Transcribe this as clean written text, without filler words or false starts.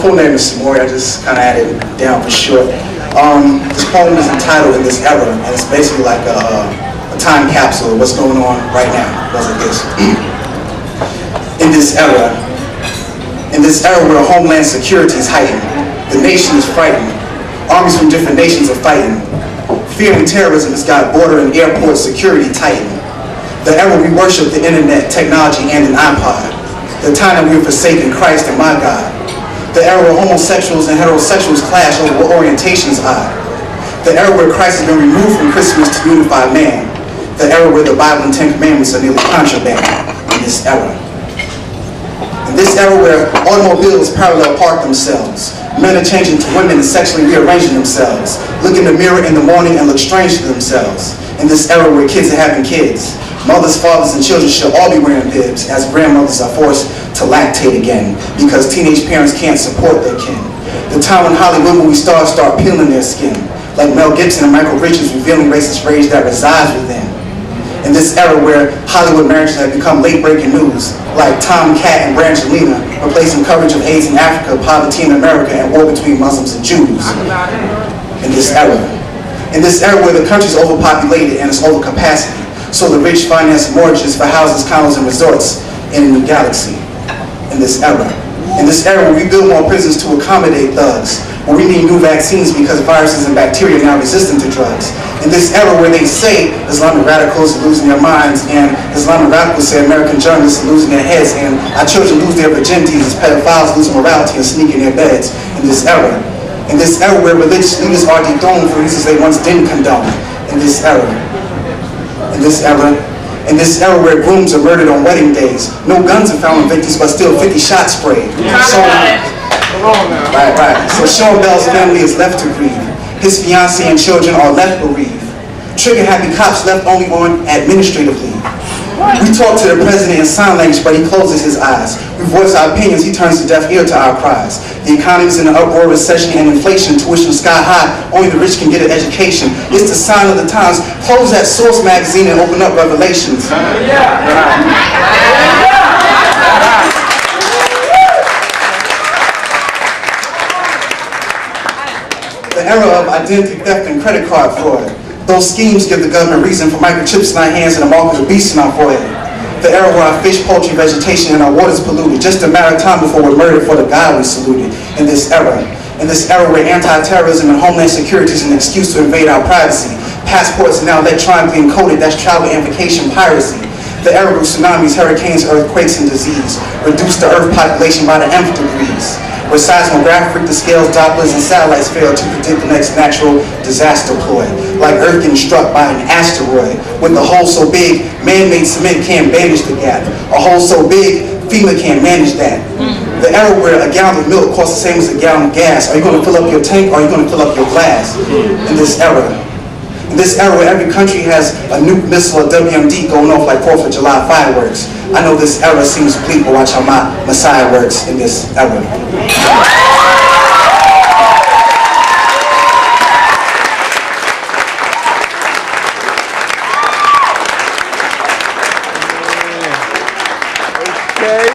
full name is Samori. I just kind of added it down for short. This poem is entitled "In This Era," and it's basically like a time capsule of what's going on right now. It goes like this. In this era where homeland security is heightened, the nation is frightened. Armies from different nations are fighting. Fear and terrorism has got border and airport security tightened. The era we worship the internet, technology, and an iPod. The time that we've forsaken Christ and my God. The era where homosexuals and heterosexuals clash over what orientations are. The era where Christ has been removed from Christmas to unify man. The era where the Bible and Ten Commandments are nearly contraband. In this era. In this era where automobiles parallel park themselves. Men are changing to women and sexually rearranging themselves. Look in the mirror in the morning and look strange to themselves. In this era where kids are having kids. Mothers, fathers, and children should all be wearing bibs as grandmothers are forced to lactate again because teenage parents can't support their kin. The time when Hollywood movie stars start peeling their skin, like Mel Gibson and Michael Richards revealing racist rage that resides within. In this era where Hollywood marriages have become late-breaking news, like Tom, Cat, and Brangelina, replacing coverage of AIDS in Africa, poverty in America, and war between Muslims and Jews. In this era where the country's overpopulated and it's over capacity, so the rich finance mortgages for houses, condos, and resorts in a new galaxy. In this era where we build more prisons to accommodate thugs, where we need new vaccines because viruses and bacteria are now resistant to drugs. In this era where they say Islamic radicals are losing their minds, and Islamic radicals say American journalists are losing their heads, and our children lose their virginities as pedophiles lose morality and sneak in their beds. In this era where religious leaders are dethroned for reasons they once didn't condone. In this era where grooms are murdered on wedding days. No guns are found on victims, but still 50 shots sprayed. So Sean Bell's family is left to grieve. His fiancée and children are left bereaved. Trigger-happy cops left only on administrative leave. We talk to the president in sign language, but he closes his eyes. We voice our opinions, he turns a deaf ear to our cries. The economy's in an uproar, recession, and inflation, tuition sky high, only the rich can get an education. It's the sign of the times. Close that Source magazine and open up Revelations. The era of identity theft and credit card fraud. Those schemes give the government reason for microchips in our hands and a mark of the beast in our forehead. The era where our fish, poultry, vegetation, and our waters polluted. Just a matter of time before we're murdered for the God we saluted. In this era where anti-terrorism and homeland security is an excuse to invade our privacy. Passports are now electronically encoded, that's travel and vacation piracy. The era where tsunamis, hurricanes, earthquakes, and disease reduce the Earth population by the nth degrees. Where seismographic the scales, Dopplers, and satellites fail to predict the next natural disaster ploy. Like Earth getting struck by an asteroid. With a hole so big, man-made cement can't bandage the gap. A hole so big, FEMA can't manage that. The era where a gallon of milk costs the same as a gallon of gas. Are you going to fill up your tank or are you going to fill up your glass? In this era where every country has a nuke missile or WMD going off like 4th of July fireworks. I know this era seems bleak, but watch how my Messiah works in this era.